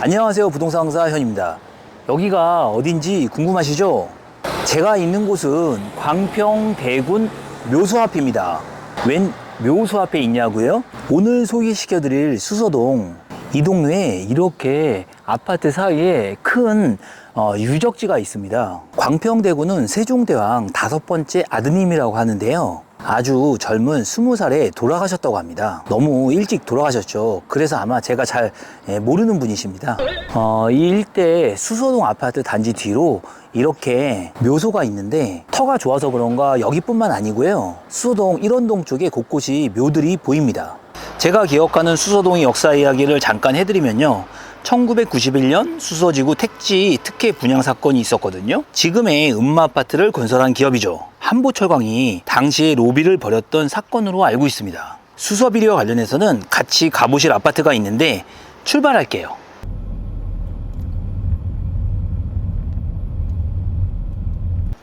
안녕하세요, 부동산 강사 현입니다. 여기가 어딘지 궁금하시죠? 제가 있는 곳은 광평대군 묘소 앞입니다. 웬 묘소 앞에 있냐고요? 오늘 소개시켜드릴 수서동, 이 동네에 이렇게 아파트 사이에 큰 유적지가 있습니다. 광평대군은 세종대왕 5번째 아드님이라고 하는데요, 아주 젊은 20살에 돌아가셨다고 합니다. 너무 일찍 돌아가셨죠. 그래서 아마 제가 잘 모르는 분이십니다. 이 일대 수서동 아파트 단지 뒤로 이렇게 묘소가 있는데, 터가 좋아서 그런가 여기뿐만 아니고요, 수서동 일원동 쪽에 곳곳이 묘들이 보입니다. 제가 기억하는 수서동의 역사 이야기를 잠깐 해드리면요, 1991년 수서지구 택지 특혜 분양 사건이 있었거든요. 지금의 음마아파트를 건설한 기업이죠. 한보철광이 당시에 로비를 벌였던 사건으로 알고 있습니다. 수서비리와 관련해서는 같이 가보실 아파트가 있는데 출발할게요.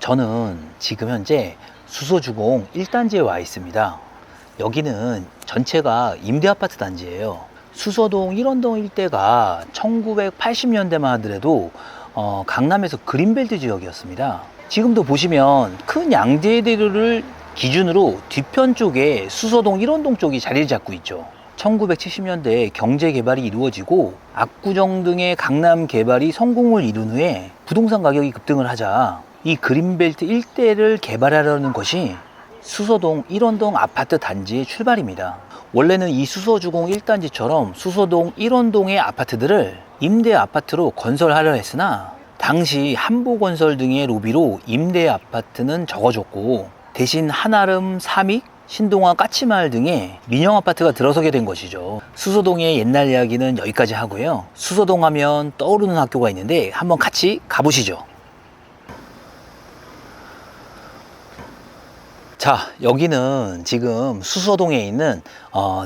저는 지금 현재 수서주공 1단지에 와 있습니다. 여기는 전체가 임대아파트 단지예요. 수서동 일원동 일대가 1980년대만 하더라도 강남에서 그린벨트 지역이었습니다. 지금도 보시면 큰 양재대로를 기준으로 뒤편 쪽에 수서동 일원동 쪽이 자리를 잡고 있죠. 1970년대에 경제 개발이 이루어지고 압구정 등의 강남 개발이 성공을 이룬 후에 부동산 가격이 급등을 하자 이 그린벨트 일대를 개발하려는 것이 수서동 일원동 아파트 단지의 출발입니다. 원래는 이 수서주공 1단지처럼 수서동 일원동의 아파트들을 임대 아파트로 건설하려 했으나 당시 한보건설 등의 로비로 임대 아파트는 적어졌고 대신 한아름, 삼익, 신동아, 까치마을 등의 민영 아파트가 들어서게 된 것이죠. 수서동의 옛날 이야기는 여기까지 하고요, 수서동 하면 떠오르는 학교가 있는데 한번 같이 가보시죠. 자, 여기는 지금 수서동에 있는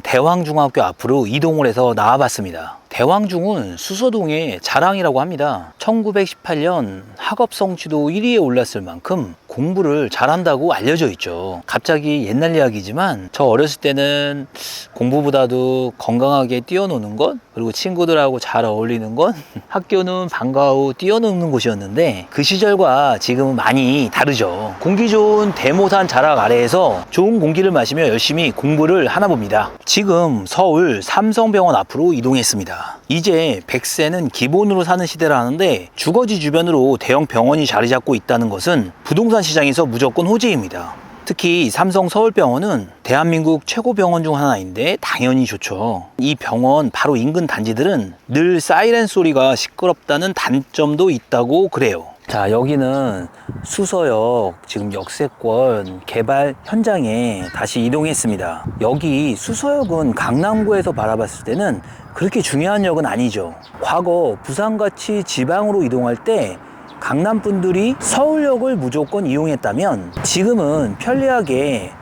대왕중학교 앞으로 이동을 해서 나와봤습니다. 대왕중은 수서동의 자랑이라고 합니다. 1918년 학업 성취도 1위에 올랐을 만큼 공부를 잘한다고 알려져 있죠. 갑자기 옛날 이야기지만 저 어렸을 때는 공부보다도 건강하게 뛰어노는 것, 그리고 친구들하고 잘 어울리는 것, 학교는 방과 후 뛰어노는 곳이었는데 그 시절과 지금은 많이 다르죠. 공기 좋은 대모산 자락 아래에서 좋은 공기를 마시며 열심히 공부를 하나 봅니다. 지금 서울 삼성병원 앞으로 이동했습니다. 이제 100세는 기본으로 사는 시대라는데 주거지 주변으로 대형 병원이 자리 잡고 있다는 것은 부동산 시장에서 무조건 호재입니다. 특히 삼성 서울병원은 대한민국 최고 병원 중 하나인데 당연히 좋죠. 이 병원 바로 인근 단지들은 늘 사이렌 소리가 시끄럽다는 단점도 있다고 그래요. 자, 여기는 수서역 지금 역세권 개발 현장에 다시 이동했습니다. 여기 수서역은 강남구에서 바라봤을 때는 그렇게 중요한 역은 아니죠. 과거 부산같이 지방으로 이동할 때 강남 분들이 서울역을 무조건 이용했다면 지금은 편리하게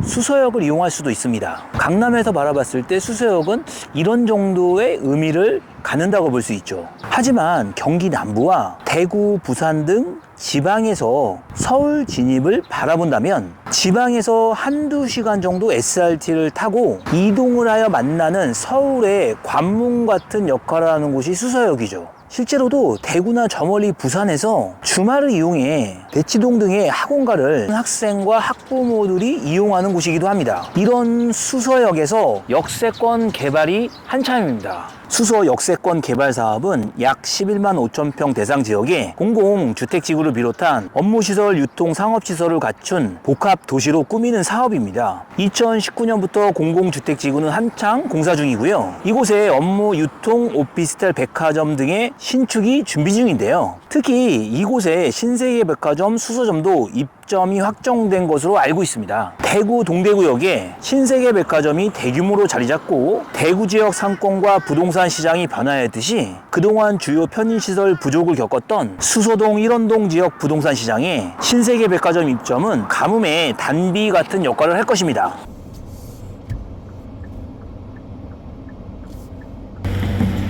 수서역을 이용할 수도 있습니다. 강남에서 바라봤을 때 수서역은 이런 정도의 의미를 갖는다고 볼 수 있죠. 하지만 경기 남부와 대구, 부산 등 지방에서 서울 진입을 바라본다면 지방에서 한두 시간 정도 SRT를 타고 이동을 하여 만나는 서울의 관문 같은 역할을 하는 곳이 수서역이죠. 실제로도 대구나 저 멀리 부산에서 주말을 이용해 대치동 등의 학원가를 학생과 학부모들이 이용하는 곳이기도 합니다. 이런 수서역에서 역세권 개발이 한참입니다. 수서 역세권 개발 사업은 약 11만 5천 평 대상 지역에 공공주택지구를 비롯한 업무시설, 유통, 상업시설을 갖춘 복합도시로 꾸미는 사업입니다. 2019년부터 공공주택지구는 한창 공사 중이고요. 이곳에 업무, 유통, 오피스텔, 백화점 등의 신축이 준비 중인데요. 특히 이곳에 신세계백화점, 수서점도 입점이 확정된 것으로 알고 있습니다. 대구 동대구역에 신세계백화점이 대규모로 자리 잡고 대구 지역 상권과 부동산 시장이 변화했듯이 그동안 주요 편의시설 부족을 겪었던 수서동 일원동 지역 부동산 시장에 신세계백화점 입점은 가뭄의 단비 같은 역할을 할 것입니다.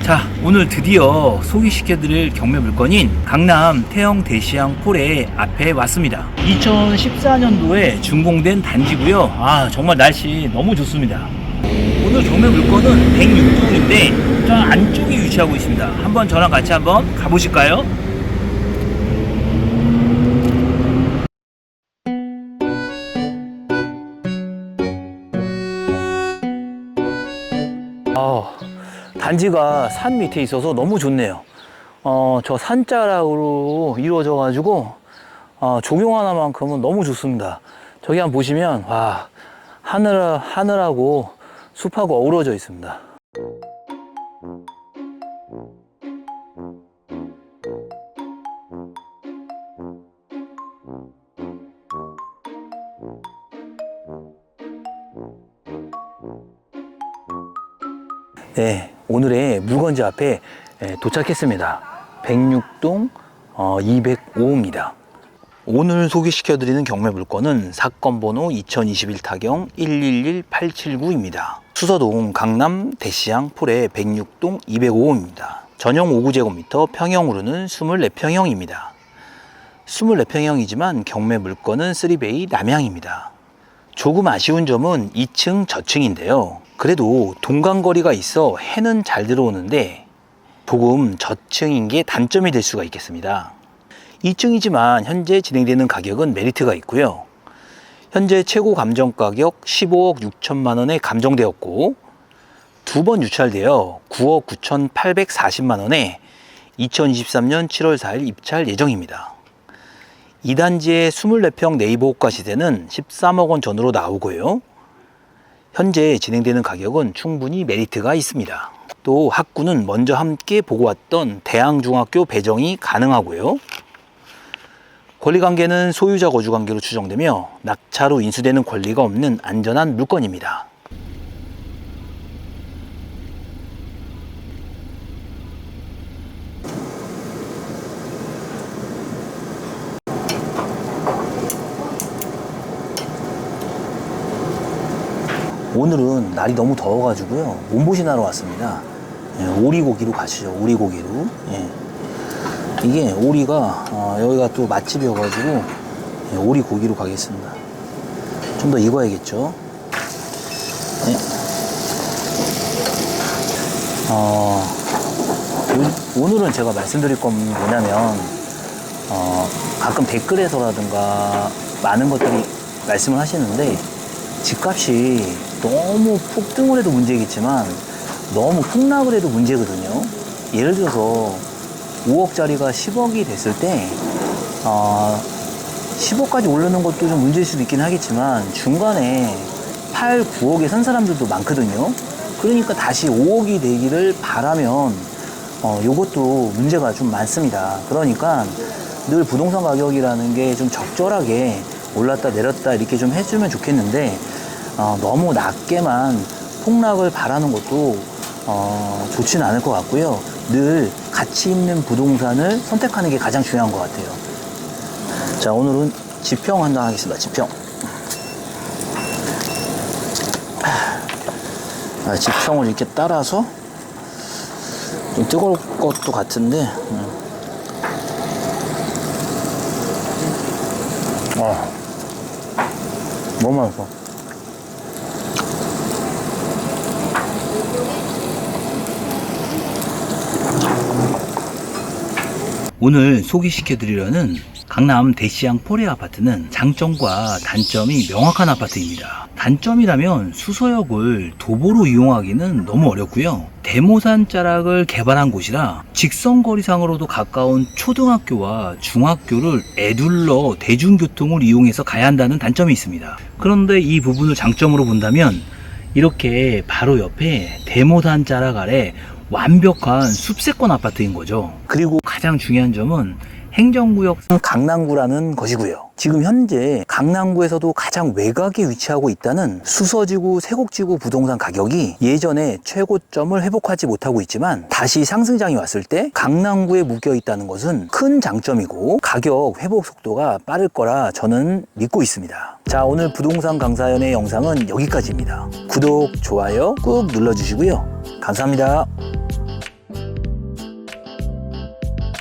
자, 오늘 드디어 소개시켜드릴 경매 물건인 강남 태영 대시양 폴의 앞에 왔습니다. 2014년도에 준공된 단지고요. 정말 날씨 너무 좋습니다. 오늘 경매 물건은 106동인데 저 안쪽에 위치하고 있습니다. 한번 저랑 같이 한번 가보실까요? 단지가 산 밑에 있어서 너무 좋네요. 저 산자락으로 이루어져 가지고 조경 하나만큼은 너무 좋습니다. 저기 한번 보시면 와, 하늘하고 숲하고 어우러져 있습니다. 네, 오늘의 물건지 앞에 도착했습니다. 106동 205호입니다. 오늘 소개시켜드리는 경매 물건은 사건 번호 2021 타경 111879입니다. 수서동 강남 대시양 폴의 106동 205호입니다. 전용 5구제곱미터, 평형으로는 24평형입니다. 24평형이지만 경매 물건은 3베이 남향입니다. 조금 아쉬운 점은 2층 저층인데요. 그래도 동간거리가 있어 해는 잘 들어오는데 조금 저층인 게 단점이 될 수가 있겠습니다. 2층이지만 현재 진행되는 가격은 메리트가 있고요. 현재 최고 감정 가격 15억 6천만 원에 감정되었고 두 번 유찰되어 9억 9,840만 원에 2023년 7월 4일 입찰 예정입니다. 이 단지의 24평 네이버 호가 시세는 13억 원 전후로 나오고요. 현재 진행되는 가격은 충분히 메리트가 있습니다. 또 학구는 먼저 함께 보고 왔던 대항중학교 배정이 가능하고요. 권리관계는 소유자 거주관계로 추정되며 낙차로 인수되는 권리가 없는 안전한 물건입니다. 오늘은 날이 너무 더워가지고요. 몸보신하러 왔습니다. 오리고기로 가시죠. 오리고기로. 이게 오리가 여기가 또 맛집이어가지고 오리고기로 가겠습니다. 좀 더 익어야겠죠. 오늘은 제가 말씀드릴 건 뭐냐면 가끔 댓글에서라든가 많은 것들이 말씀을 하시는데 집값이 너무 폭등을 해도 문제겠지만 너무 폭락을 해도 문제거든요. 예를 들어서 5억짜리가 10억이 됐을 때 10억까지 오르는 것도 좀 문제일 수도 있긴 하겠지만 중간에 8, 9억에 선 사람들도 많거든요. 그러니까 다시 5억이 되기를 바라면 요것도 문제가 좀 많습니다. 그러니까 늘 부동산 가격이라는 게 좀 적절하게 올랐다 내렸다 이렇게 좀 해주면 좋겠는데 너무 낮게만 폭락을 바라는 것도 좋지는 않을 것 같고요. 늘 가치 있는 부동산을 선택하는 게 가장 중요한 것 같아요. 자, 오늘은 지평 한번 하겠습니다. 지평. 지평을 이렇게 따라서 좀 뜨거울 것도 같은데 너무 맛있어. 오늘 소개시켜드리려는 강남 대시양 폴의 아파트는 장점과 단점이 명확한 아파트입니다. 단점이라면 수서역을 도보로 이용하기는 너무 어렵고요. 대모산 자락을 개발한 곳이라 직선거리상으로도 가까운 초등학교와 중학교를 에둘러 대중교통을 이용해서 가야 한다는 단점이 있습니다. 그런데 이 부분을 장점으로 본다면 이렇게 바로 옆에 대모산 자락 아래 완벽한 숲세권 아파트인 거죠. 그리고 가장 중요한 점은 행정구역 강남구라는 것이고요. 지금 현재 강남구에서도 가장 외곽에 위치하고 있다는 수서지구, 세곡지구 부동산 가격이 예전에 최고점을 회복하지 못하고 있지만 다시 상승장이 왔을 때 강남구에 묶여 있다는 것은 큰 장점이고 가격 회복 속도가 빠를 거라 저는 믿고 있습니다. 자, 오늘 부동산 강사연의 영상은 여기까지입니다. 구독, 좋아요 꾹 눌러주시고요. 감사합니다.